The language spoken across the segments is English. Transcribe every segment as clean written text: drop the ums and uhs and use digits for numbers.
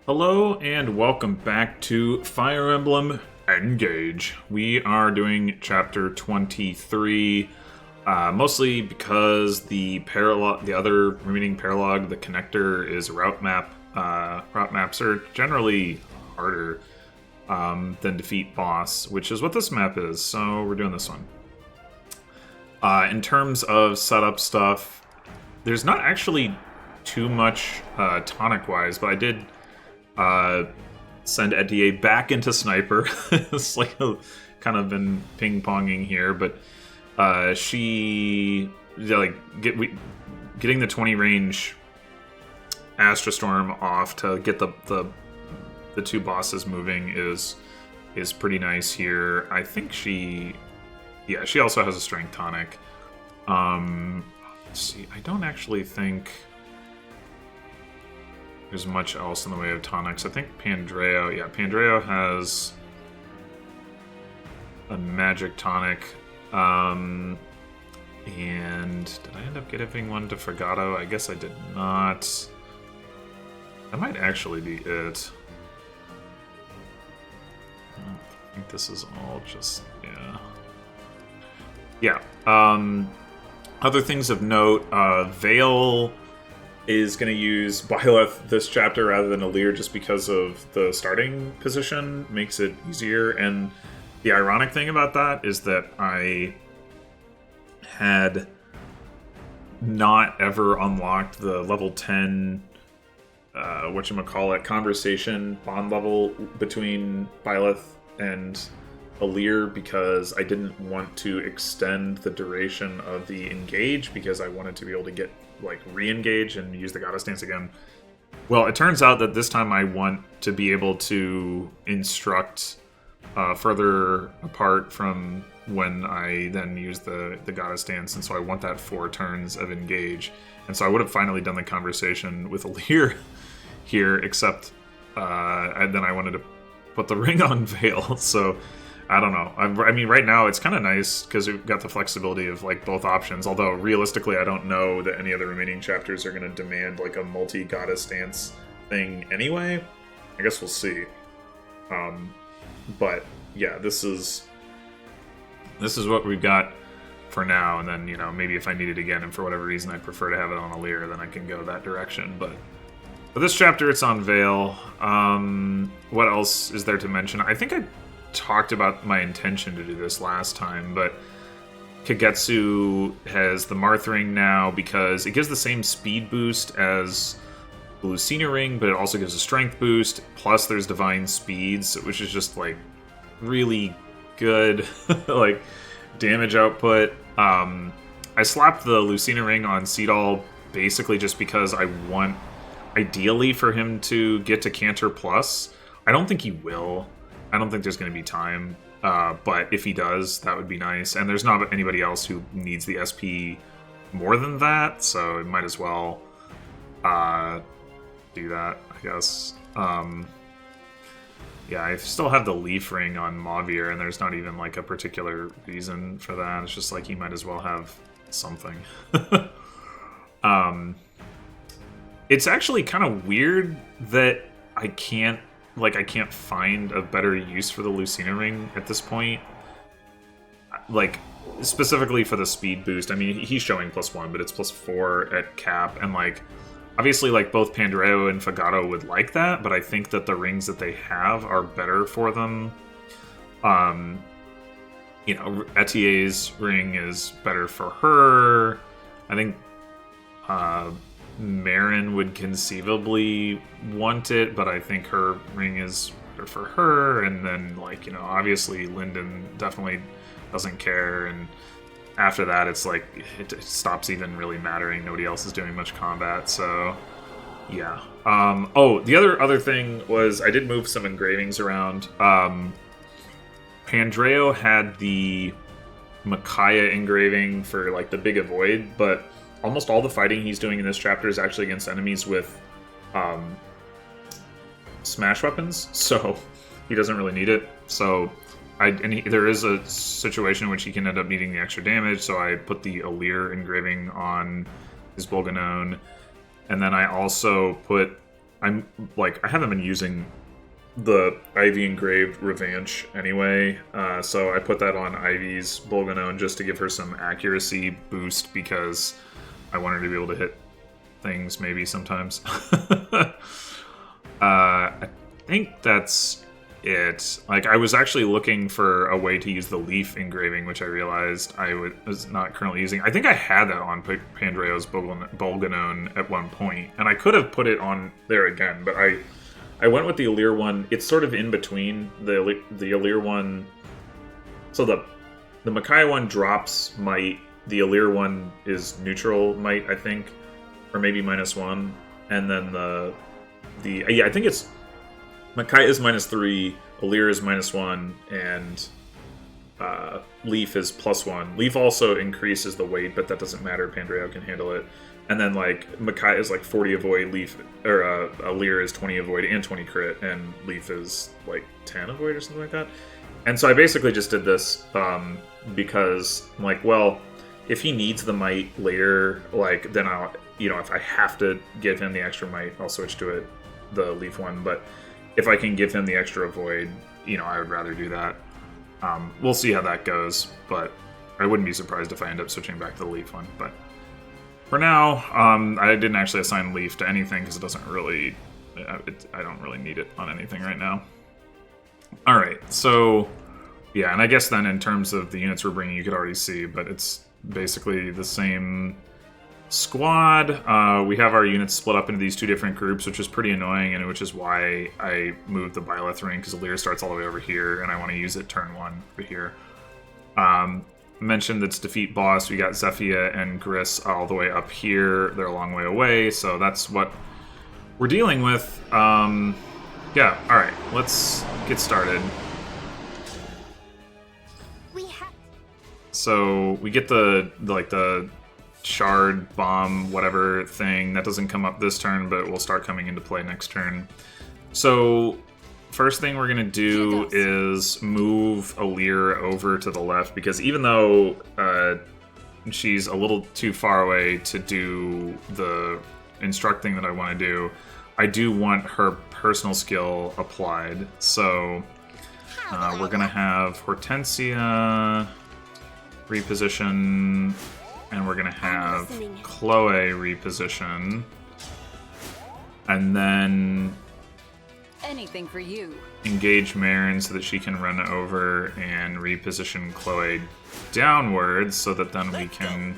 Hello and welcome back to Fire Emblem Engage. We are doing chapter 23, mostly because the other remaining paralog, the connector, is a route map. Route maps are generally harder than defeat boss, which is what this map is, so we're doing this one. In terms of setup stuff, there's not actually too much tonic-wise, but I did send Etie back into Sniper. It's like kind of been ping-ponging here, but getting the 20 range Astra Storm off to get the two bosses moving is pretty nice here. I think she also has a strength tonic. Let's see, I don't actually think there's much else in the way of tonics. I think Pandreo has a magic tonic. And did I end up giving one to Fregato? I guess I did not. That might actually be it. I think this is all just, yeah. Other things of note, Vale is going to use Byleth this chapter rather than Alir just because of the starting position makes it easier. And the ironic thing about that is that I had not ever unlocked the level 10 conversation bond level between Byleth and Alir because I didn't want to extend the duration of the engage because I wanted to be able to get re-engage and use the Goddess Dance again. Well, it turns out that this time I want to be able to instruct further apart from when I then use the Goddess Dance, and so I want that 4 turns of engage. And so I would have finally done the conversation with Alir here, except and then I wanted to put the ring on Vale, so I don't know. I mean, right now it's kind of nice because we've got the flexibility of both options. Although realistically, I don't know that any of the remaining chapters are going to demand a multi-goddess dance thing anyway. I guess we'll see. But yeah, this is what we've got for now. And then maybe if I need it again, and for whatever reason I'd prefer to have it on Alir, then I can go that direction. But for this chapter, it's on Vale. What else is there to mention? I think I talked about my intention to do this last time, but Kagetsu has the Marth ring now because it gives the same speed boost as the Lucina ring, but it also gives a strength boost, plus there's divine speeds, which is just really good damage output. I slapped the Lucina ring on Seedall basically just because I want ideally for him to get to Cantor Plus. I don't think he will. I don't think there's going to be time, but if he does, that would be nice. And there's not anybody else who needs the SP more than that, so it might as well do that, I guess. Yeah, I still have the Leaf Ring on Mauvier, and there's not even a particular reason for that. It's just he might as well have something. It's actually kind of weird that I can't find a better use for the Lucina ring at this point. Specifically for the speed boost. I mean, he's showing +1, but it's +4 at cap, and obviously both Pandreo and Fregato would like that, but I think that the rings that they have are better for them. Etie's ring is better for her. I think Marin would conceivably want it, but I think her ring is better for her. And then, obviously Lyndon definitely doesn't care. And after that, it's it stops even really mattering. Nobody else is doing much combat, so yeah. The other thing was I did move some engravings around. Pandreo had the Micaiah engraving for the Big Avoid, but almost all the fighting he's doing in this chapter is actually against enemies with smash weapons, so he doesn't really need it. So there is a situation in which he can end up needing the extra damage, so I put the Alir engraving on his Bolganone. And then I also put I'm like, I haven't been using the Ivy engraved Revanche anyway, so I put that on Ivy's Bolganone just to give her some accuracy boost because I want her to be able to hit things maybe sometimes. I think that's it. Like, I was actually looking for a way to use the leaf engraving, which I realized I was not currently using. I think I had that on Pandreo's Bolganone at one point, and I could have put it on there again, but I went with the Allure one. It's sort of in between the Allure one. So the Makai one drops might. The Allure one is neutral might, I think, or maybe -1, and then I think it's Makai is -3, Allure is -1, and Leaf is +1. Leaf also increases the weight, but that doesn't matter. Pandreo can handle it. And then, like, Makai is, like, 40 avoid, Leaf, or Allure is 20 avoid and 20 crit, and Leaf is, like, 10 avoid or something like that. And so I basically just did this because, like, well, if he needs the might later, like, then I'll, you know, if I have to give him the extra might, I'll switch to it, the Leaf one. But if I can give him the extra avoid, you know, I would rather do that. We'll see how that goes, but I wouldn't be surprised if I end up switching back to the Leaf one, but... For now, I didn't actually assign Leaf to anything because it doesn't really... I don't really need it on anything right now. Alright, so... Yeah, and I guess then in terms of the units we're bringing, you could already see, but it's basically the same squad. We have our units split up into these two different groups, which is pretty annoying, and which is why I moved the Byleth ring, because Allure starts all the way over here, and I want to use it turn 1 over here. Mentioned it's defeat boss. We got Zephia and Gris all the way up here. They're a long way away, so that's what we're dealing with. Yeah, alright, let's get started. So we get the shard bomb whatever thing that doesn't come up this turn, but will start coming into play next turn. So first thing we're gonna do is move Allure over to the left, because even though she's a little too far away to do the instruct thing that I want to do, I do want her personal skill applied. So we're gonna have Hortensia reposition, and we're gonna have Chloe reposition, and then anything for you. Engage Marin so that she can run over and reposition Chloe downwards, so that then we can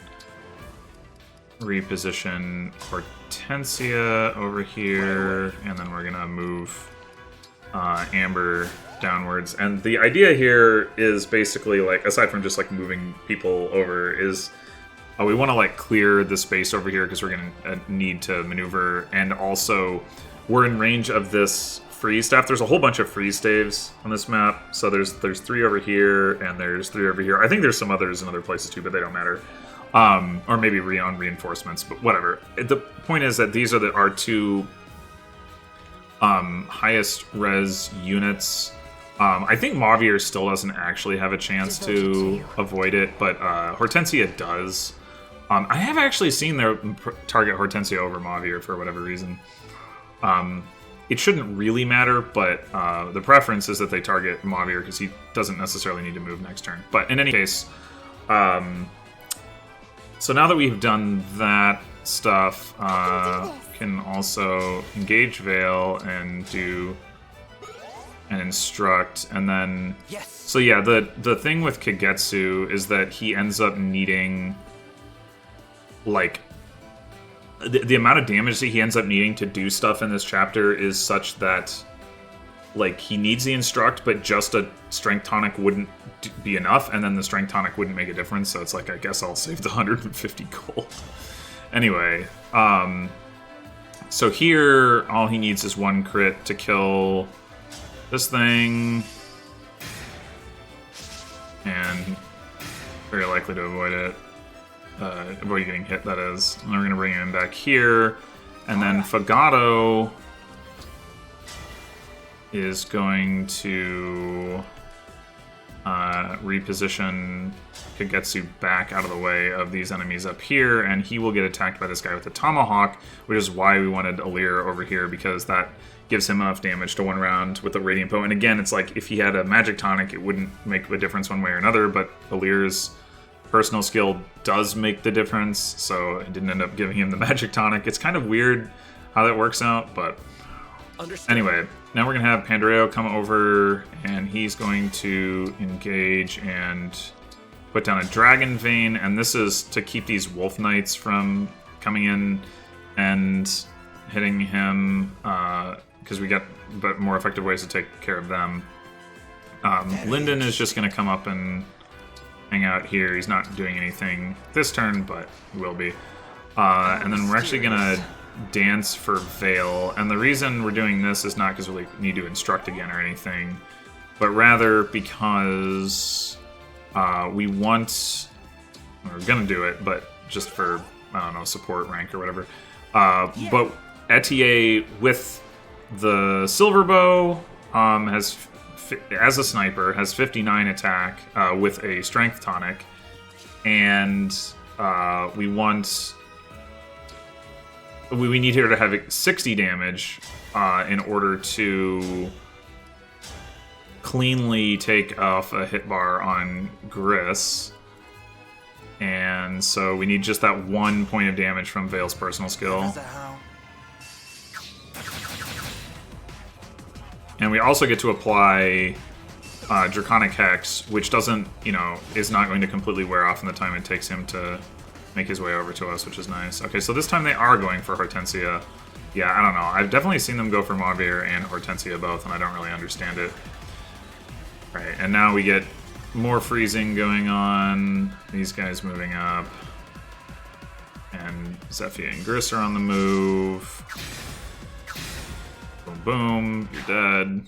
reposition Hortensia over here, and then we're gonna move Amber downwards. And the idea here is basically, like, aside from just like moving people over, is we want to like clear the space over here because we're gonna need to maneuver, and also we're in range of this freeze staff. There's a whole bunch of freeze staves on this map, so there's 3 over here and there's 3 over here. I think there's some others in other places too, but they don't matter. Or maybe on reinforcements, but whatever. The point is that these are our 2 highest res units. I think Mavier still doesn't actually have a chance to avoid it, but Hortensia does. I have actually seen them target Hortensia over Mavier for whatever reason. It shouldn't really matter, but the preference is that they target Mavier because he doesn't necessarily need to move next turn. But in any case, so now that we've done that stuff, can also engage Veil and do an instruct, and then so yeah, the thing with Kagetsu is that he ends up needing, like, the amount of damage that he ends up needing to do stuff in this chapter is such that, like, he needs the instruct, but just a strength tonic wouldn't be enough, and then the strength tonic wouldn't make a difference, so it's like, I guess I'll save the 150 gold. Anyway, so here, all he needs is 1 crit to kill this thing, and very likely to avoid it. Avoid getting hit, that is. And then we're going to bring him back here, and then Fagato is going to reposition Kagetsu back out of the way of these enemies up here, and he will get attacked by this guy with the Tomahawk, which is why we wanted Alir over here, because that gives him enough damage to one round with the Radiant Bow. And again, it's like if he had a Magic Tonic, it wouldn't make a difference one way or another, but Alir's personal skill does make the difference, so it didn't end up giving him the Magic Tonic. It's kind of weird how that works out, but anyway, now we're going to have Pandreo come over, and he's going to engage and put down a Dragon Vein, and this is to keep these Wolf Knights from coming in and hitting him, because we got more effective ways to take care of them. Lyndon is just going to come up and hang out here. He's not doing anything this turn, but he will be. And then we're actually going to dance for Veil, and the reason we're doing this is not because we need to instruct again or anything, but rather because we're gonna do it, but just for, I don't know, support rank or whatever. But Etier with the Silver Bow has, as a sniper, has 59 attack with a Strength Tonic, and we need her to have 60 damage in order to cleanly take off a hit bar on Gris. And so we need just that 1 point of damage from Veil's personal skill. And we also get to apply Draconic Hex, which doesn't, is not going to completely wear off in the time it takes him to make his way over to us, which is nice. Okay, so this time they are going for Hortensia. Yeah, I don't know. I've definitely seen them go for Mauvir and Hortensia both, and I don't really understand it. Right, and now we get more freezing going on. These guys moving up. And Zephyr and Gris are on the move. Boom, boom. You're dead.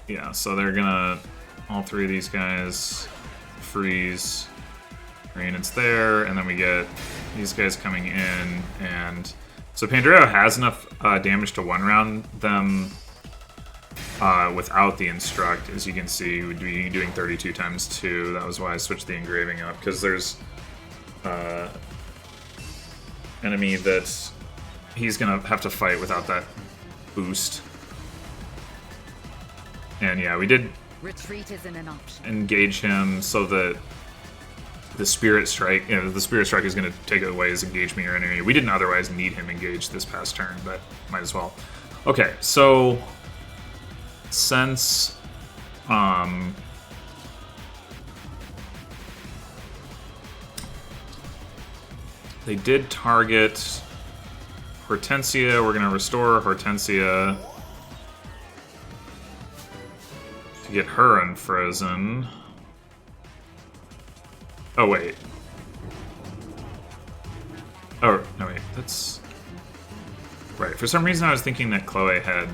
Yeah, so they're gonna... all three of these guys... freeze. Green, it's there, and then we get these guys coming in, and so Pandreo has enough damage to one round them without the instruct. As you can see, we'd be doing 32 times 2. That was why I switched the engraving up, because there's enemy that he's gonna have to fight without that boost. And yeah, we did retreat isn't an option. Engage him so that the Spirit Strike, the Spirit Strike is going to take away his engagement or enemy. We didn't otherwise need him engaged this past turn, but might as well. Okay, so since they did target Hortensia, we're going to restore Hortensia to get her unfrozen. Oh, wait. Oh, no, wait. That's... right. For some reason, I was thinking that Chloe had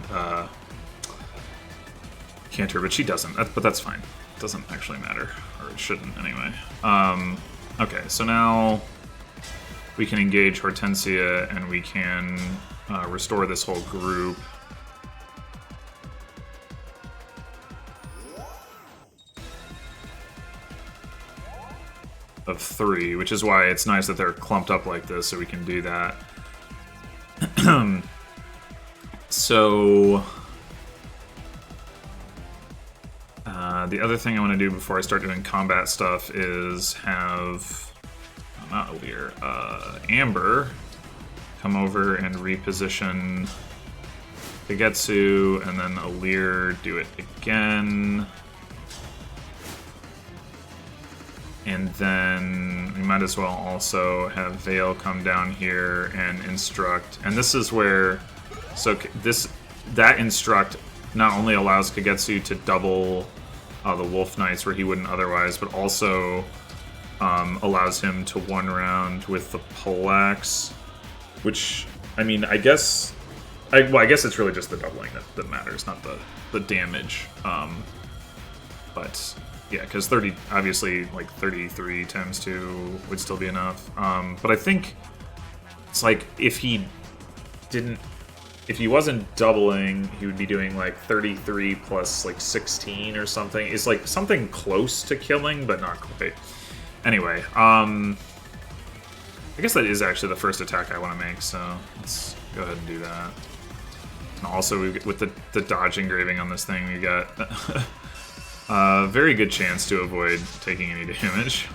Cantor, but she doesn't. But that's fine. It doesn't actually matter. Or it shouldn't, anyway. Okay, so now we can engage Hortensia, and we can restore this whole group. Of 3, which is why it's nice that they're clumped up like this, so we can do that. So the other thing I want to do before I start doing combat stuff is have not Alir, Amber come over and reposition Kagetsu, and then Alir do it again. And then we might as well also have Veil come down here and instruct. And this is where, so that instruct not only allows Kagetsu to double the Wolf Knights where he wouldn't otherwise, but also allows him to one round with the poleaxe, which, I mean, I guess it's really just the doubling that matters, not the damage. But yeah, because 30, obviously, like 33 times 2 would still be enough. But I think it's like if he didn't if he wasn't doubling, he would be doing like 33 plus like 16 or something. It's like something close to killing, but not quite. Anyway, I guess that is actually the first attack I want to make, so let's go ahead and do that. And also, with the dodge engraving on this thing, we got a very good chance to avoid taking any damage.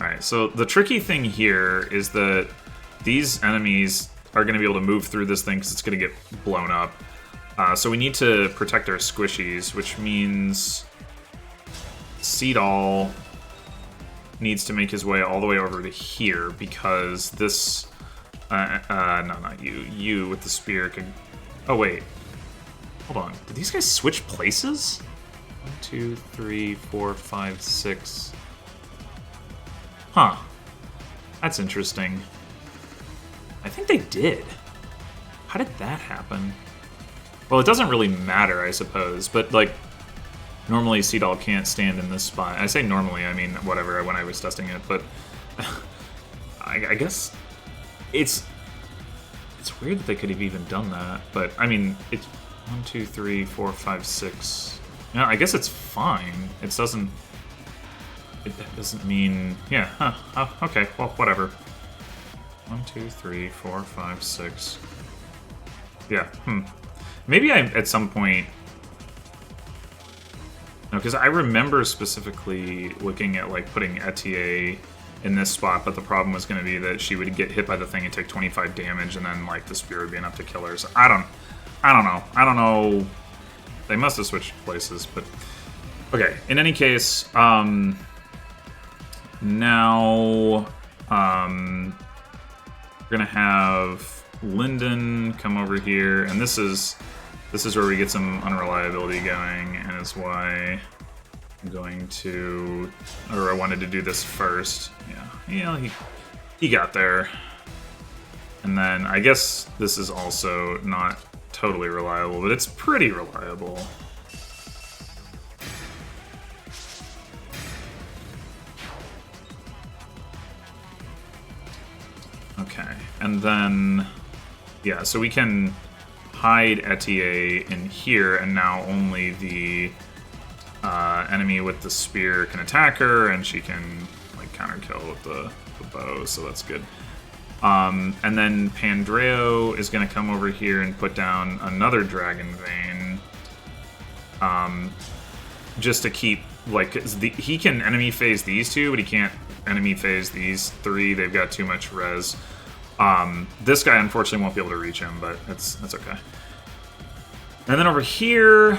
Alright, so the tricky thing here is that these enemies are going to be able to move through this thing because it's going to get blown up. So we need to protect our squishies, which means Seedall needs to make his way all the way over to here because this... no, not you. You with the spear can... Oh, wait. Hold on. Did these guys switch places? 1, 2, 3, 4, 5, 6... Huh. That's interesting. I think they did. How did that happen? Well, it doesn't really matter, I suppose, but, like, normally Seedall can't stand in this spot. I say normally, I mean, whatever, when I was testing it, but I guess it's weird that they could have even done that, but, I mean, it's 1, 2, 3, 4, 5, 6... Yeah, I guess it's fine. It doesn't mean... Yeah, huh. Oh, okay, well, whatever. 1, 2, 3, 4, 5, 6... Yeah, Maybe I, at some point... No, because I remember specifically looking at, like, putting Etier in this spot, but the problem was going to be that she would get hit by the thing and take 25 damage, and then, like, the spear would be enough to kill her. So I don't know. They must have switched places, but... Okay, in any case, now, we're gonna have Lyndon come over here, and this is where we get some unreliability going, and is why I'm going to, or I wanted to do this first. Yeah, he got there. And then I guess this is also not totally reliable, but it's pretty reliable. Okay, and then, yeah, so we can hide Etier in here, and now only the enemy with the spear can attack her, and she can, like, counter kill with the bow, so that's good. And then Pandreo is going to come over here and put down another Dragon Vein, just to keep, like, he can enemy phase these two, but he can't enemy phase these three. They've got too much res. This guy unfortunately won't be able to reach him, but that's okay. And then over here,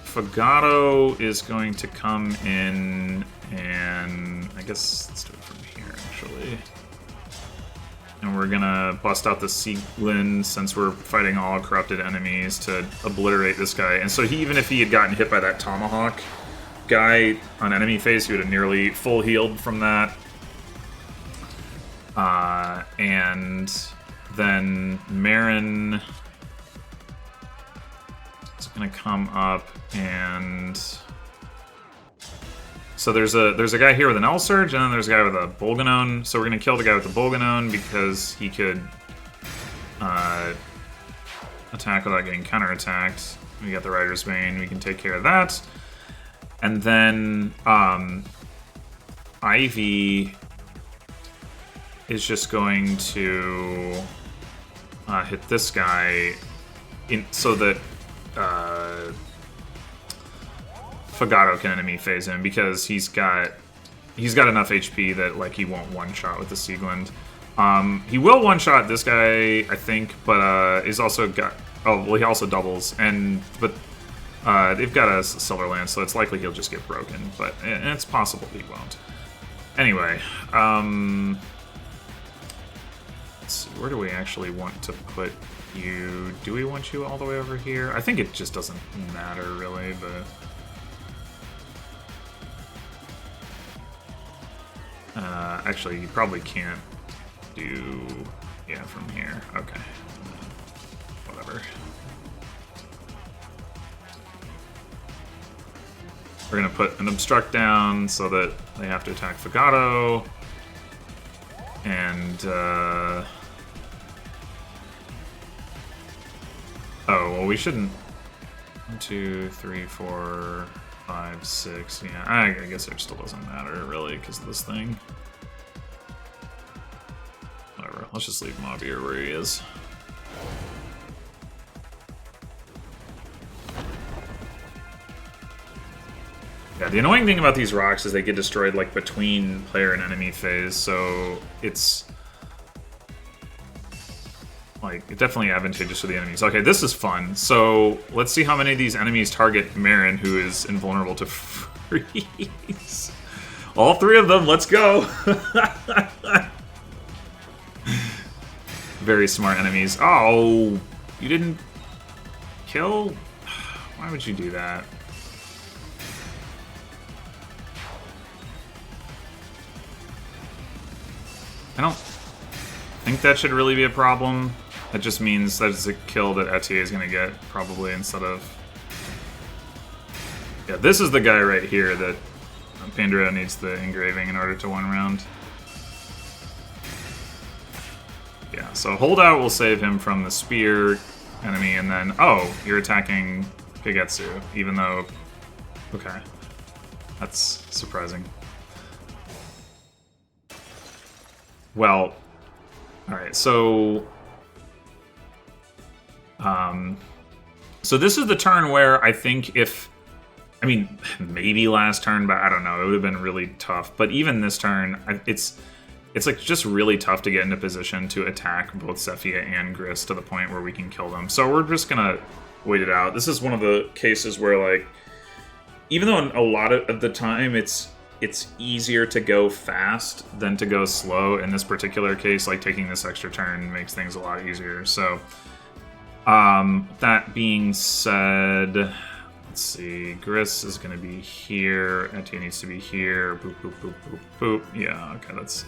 Fagato is going to come in, and I guess let's do it from here actually. And we're gonna bust out the Sieglin since we're fighting all corrupted enemies to obliterate this guy. And so even if he had gotten hit by that Tomahawk guy on enemy phase, he would have nearly full healed from that. And then Marin is gonna come up, and so there's a guy here with an L Surge, and then there's a guy with a Bolganone. So we're gonna kill the guy with the Bolganone because he could attack without getting counterattacked. We got the Rider's Bane, we can take care of that. And then Ivy is just going to hit this guy so that Fagato can enemy phase him, because he's got enough HP that, like, he won't one-shot with the Sieglin. He will one-shot this guy, I think, but he's also got... Oh, well, he also doubles, but they've got a Silver Lance, so it's likely he'll just get broken, but it's possible he won't. Anyway, let's see, where do we actually want to put you? Do we want you all the way over here? I think it just doesn't matter, really, but... actually, you probably can't do... Yeah, from here. Okay. Whatever. We're gonna put an Obstruct down so that they have to attack Fagato. And, Oh, well, we shouldn't. 1, 2, 3, 4, 5, 6. Yeah, I guess it still doesn't matter, really, because of this thing. Whatever, let's just leave Mavir where he is. Yeah, the annoying thing about these rocks is they get destroyed like between player and enemy phase, so it's like definitely advantageous for the enemies. Okay, this is fun. So let's see how many of these enemies target Marin, who is invulnerable to freeze. All 3 of them, let's go! Very smart enemies. Oh, you didn't kill? Why would you do that? I don't think that should really be a problem. That just means that it's a kill that Etier is going to get, probably, instead of... Yeah, this is the guy right here that Pandora needs the engraving in order to 1 round. Yeah, so holdout will save him from the spear enemy, and then... Oh, you're attacking Kagetsu, even though... Okay. That's surprising. Well, alright, so... So this is the turn where I think if... I mean, maybe last turn, but I don't know. It would have been really tough. But even this turn, it's like just really tough to get into position to attack both Cephia and Gris to the point where we can kill them. So we're just gonna wait it out. This is one of the cases where, like, even though a lot of the time it's easier to go fast than to go slow, in this particular case, like, taking this extra turn makes things a lot easier. So, that being said, let's see, Gris is going to be here, Etier needs to be here, boop, boop, boop, boop, boop. Yeah, okay, that's...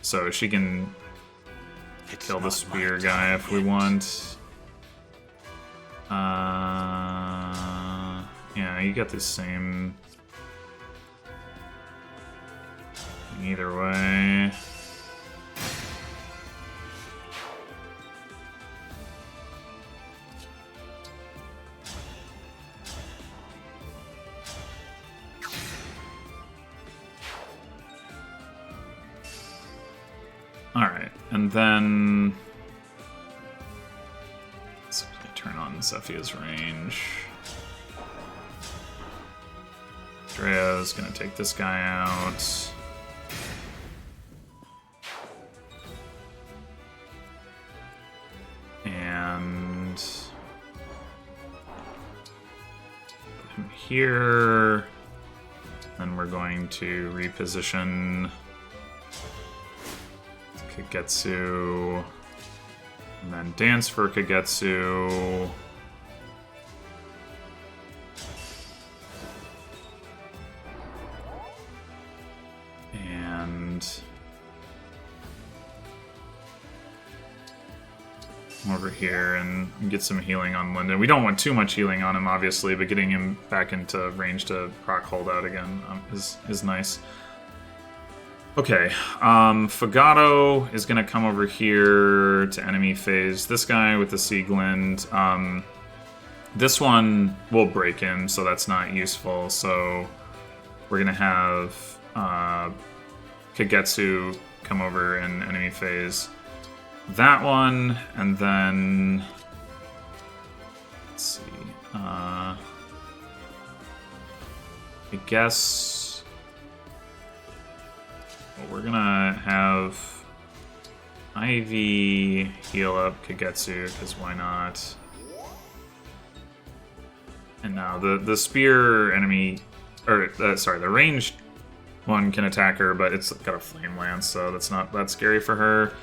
So she can kill the spear guy if we want. Yeah, you got the same... Either way. Alright, and then... Let's turn on Cephia's range. Drea's gonna take this guy out. And... put him here. Then we're going to reposition Kagetsu, and then dance for Kagetsu. And over here and get some healing on Linden. We don't want too much healing on him, obviously, but getting him back into range to proc holdout again is nice. Okay, Fagato is going to come over here to enemy phase. This guy with the Sieglind, this one will break him, so that's not useful. So we're going to have Kagetsu come over in enemy phase. That one, and then... Let's see. I guess... We're gonna have Ivy heal up Kagetsu, because why not? And now the spear enemy, or sorry, the ranged one can attack her, but it's got a flame lance, so that's not that scary for her.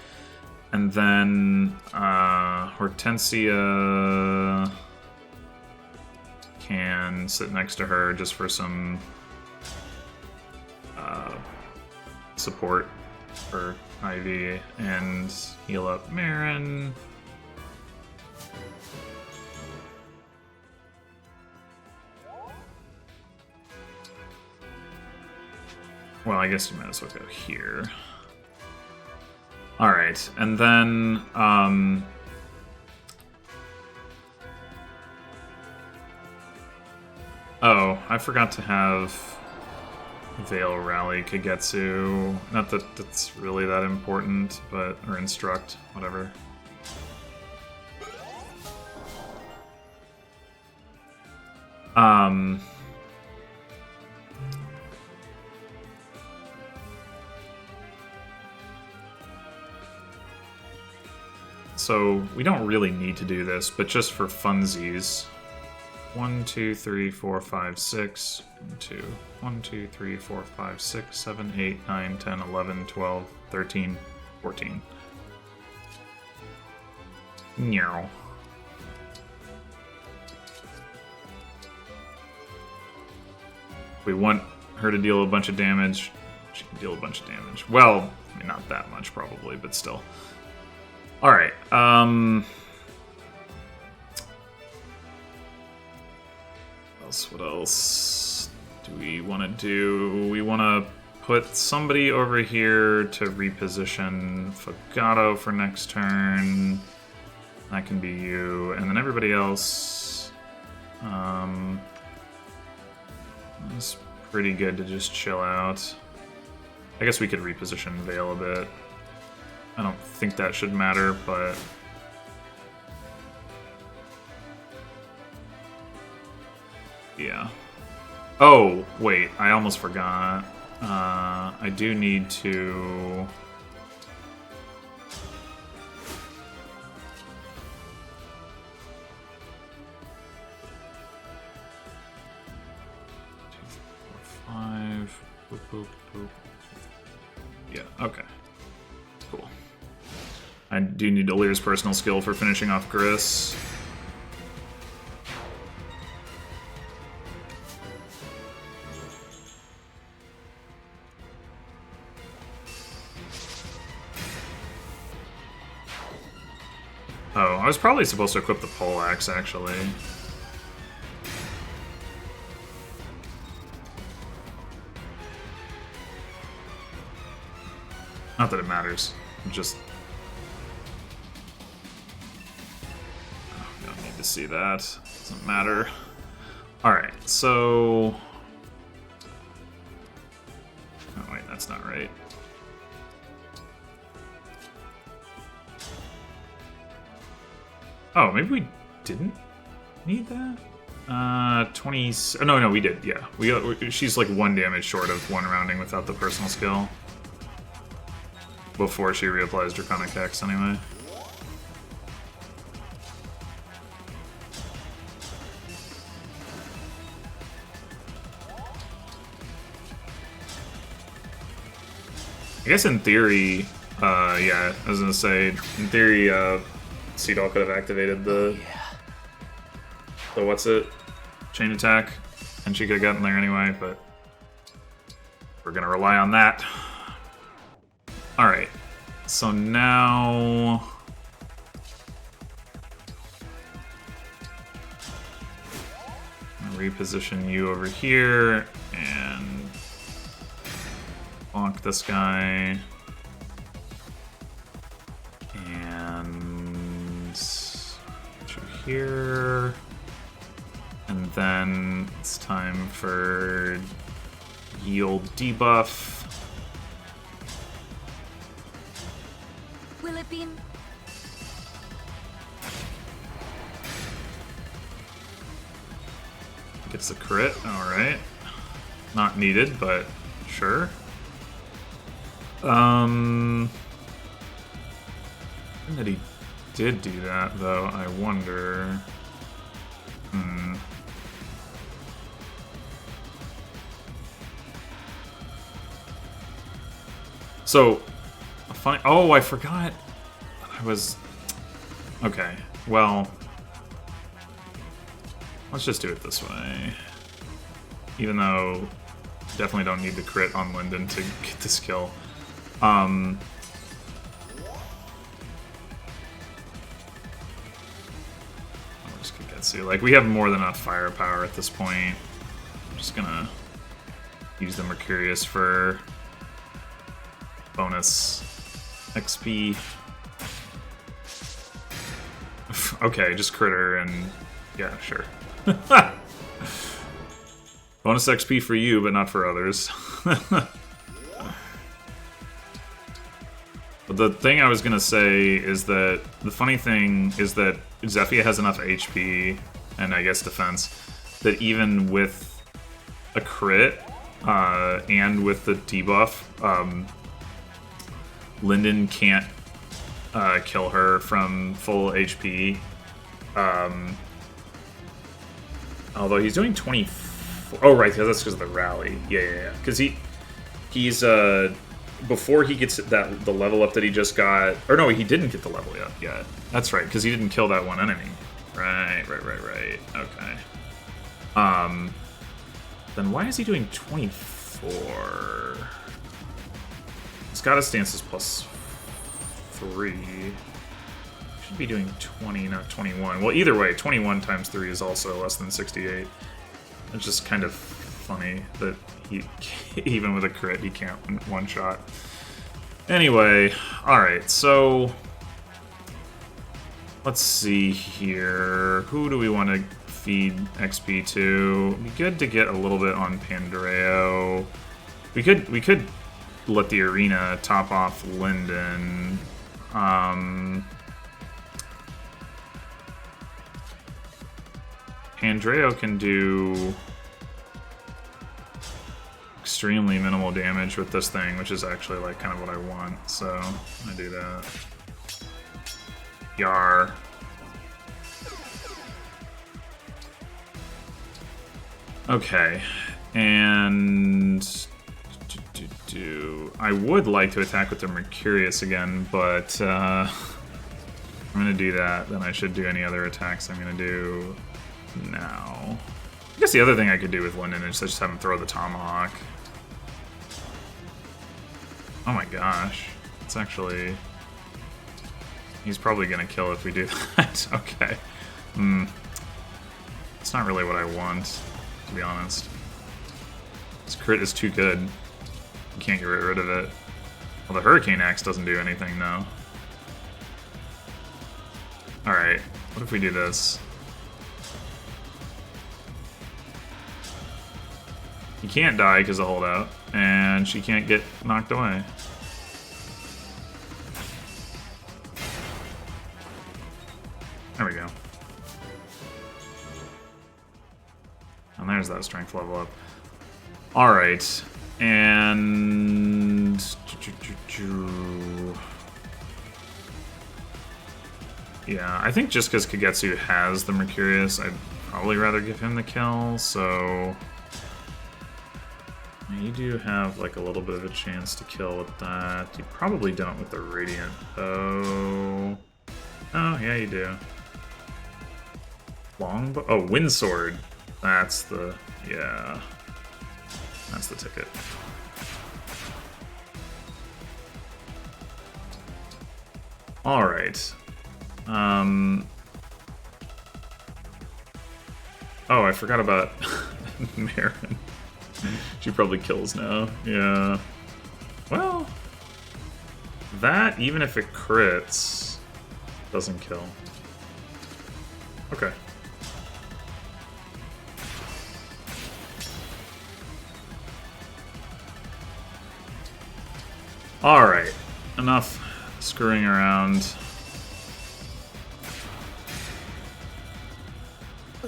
And then Hortensia can sit next to her just for some support for Ivy, and heal up Marin. Well, I guess you might as well go here. Alright, and then Oh, I forgot to have Veil Rally Kagetsu. Not that that's really that important, but... or Instruct, whatever. So, we don't really need to do this, but just for funsies. 1, 2, 3, 4, 5, 6. 1, 2, 3, 4, 5, 6, 7, 8, 9, 10, 11, 12, 13, 14. Meow. We want her to deal a bunch of damage. She can deal a bunch of damage. Well, I mean, not that much probably, but still. Alright, what else do we want to do? We want to put somebody over here to reposition Fagato for next turn. That can be you. And then everybody else... it's pretty good to just chill out. I guess we could reposition Veil a bit. I don't think that should matter, but... yeah. Oh, wait, I almost forgot. I do need to... Boop, boop, boop. Yeah, okay. Cool. I do need Alir's personal skill for finishing off Gris. Oh, I was probably supposed to equip the poleaxe, actually. Not that it matters. Just... oh, don't need to see that. Doesn't matter. Alright, so... oh, wait, that's not right. Oh, maybe we didn't need that? 20... oh, no, we did, yeah. She's like 1 damage short of 1 rounding without the personal skill. Before she reapplies Draconic Hex, anyway. I guess in theory, yeah, I was gonna say, in theory, Seedall could have activated the what's it? Chain attack, and she could have gotten there anyway, but we're gonna rely on that. Alright, so now... I'll reposition you over here, and bonk this guy. And... to here. And then it's time for yield debuff. Will it be? Gets the crit, alright. Not needed, but sure. I think that he did do that, though. I wonder... So, funny... oh, I forgot. I was... okay, well... let's just do it this way. Even though... definitely don't need the crit on Linden to get this kill. See, like, we have more than enough firepower at this point. I'm just gonna use the Mercurius for bonus XP. Okay, just crit her and yeah, sure. Bonus XP for you, but not for others. But the thing I was gonna say is that the funny thing is that Zephyr has enough HP and I guess defense that even with a crit and with the debuff, Linden can't kill her from full HP. Although he's doing 24. Oh, right, that's because of the rally. Yeah. Because he's before he gets the level up that he just got. Or no, he didn't get the level up yet. That's right, because he didn't kill that one enemy. Right. Okay. Then why is he doing 24? His Goddess Stance is +3. Should be doing 20, not 21. Well, either way, 21 times 3 is also less than 68. It's just kind of funny that he, even with a crit, he can't one-shot. Anyway, alright, so let's see here. Who do we want to feed XP to? It'd be good to get a little bit on Pandreo. We could let the arena top off Linden. Pandreo can do extremely minimal damage with this thing, which is actually like kind of what I want, so I do that. Yar. Okay, and I would like to attack with the Mercurius again, but I'm gonna do that. Then I should do any other attacks I'm gonna do now. I guess the other thing I could do with Linden is just have him throw the Tomahawk. Oh my gosh. It's actually... He's probably gonna kill if we do that. Okay. It's not really what I want, to be honest. This crit is too good. You can't get rid of it. Well, the Hurricane Axe doesn't do anything, though. Alright, what if we do this? He can't die because of holdout, and she can't get knocked away. There we go. And there's that strength level up. Alright, and... Yeah, I think just because Kagetsu has the Mercurius, I'd probably rather give him the kill, so... You do have like a little bit of a chance to kill with that. You probably don't with the Radiant, though. Oh, yeah, you do. Longbow? Oh, Windsword. That's the... yeah. That's the ticket. Alright. Oh, I forgot about Marin. She probably kills now. Yeah. Well, that, even if it crits, doesn't kill. Okay. Alright. Enough screwing around.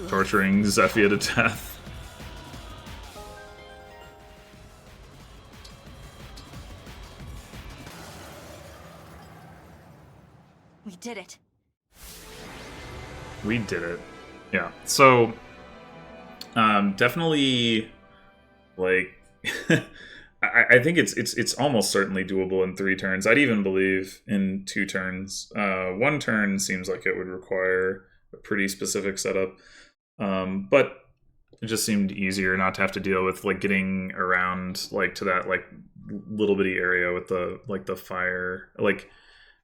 Torturing Zephyr to death. We did it. We did it. Yeah. So, definitely, like, I think it's almost certainly doable in 3 turns. I'd even believe in 2 turns. 1 turn seems like it would require a pretty specific setup, but it just seemed easier not to have to deal with like getting around like to that like little bitty area with the fire like.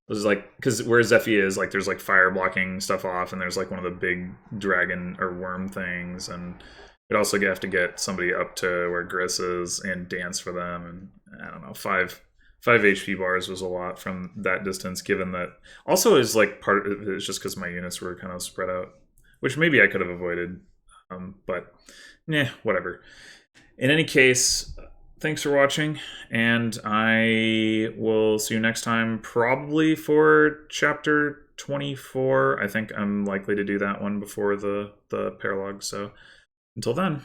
There's like, because where Zephyr is, like, there's like fire blocking stuff off, and there's like one of the big dragon or worm things, and you'd also have to get somebody up to where Gris is and dance for them, and I don't know, 5 HP bars was a lot from that distance, given that also is like part of it's just because my units were kind of spread out, which maybe I could have avoided, but yeah, whatever. In any case, thanks for watching, and I will see you next time, probably for chapter 24. I think I'm likely to do that one before the paralogue, so until then.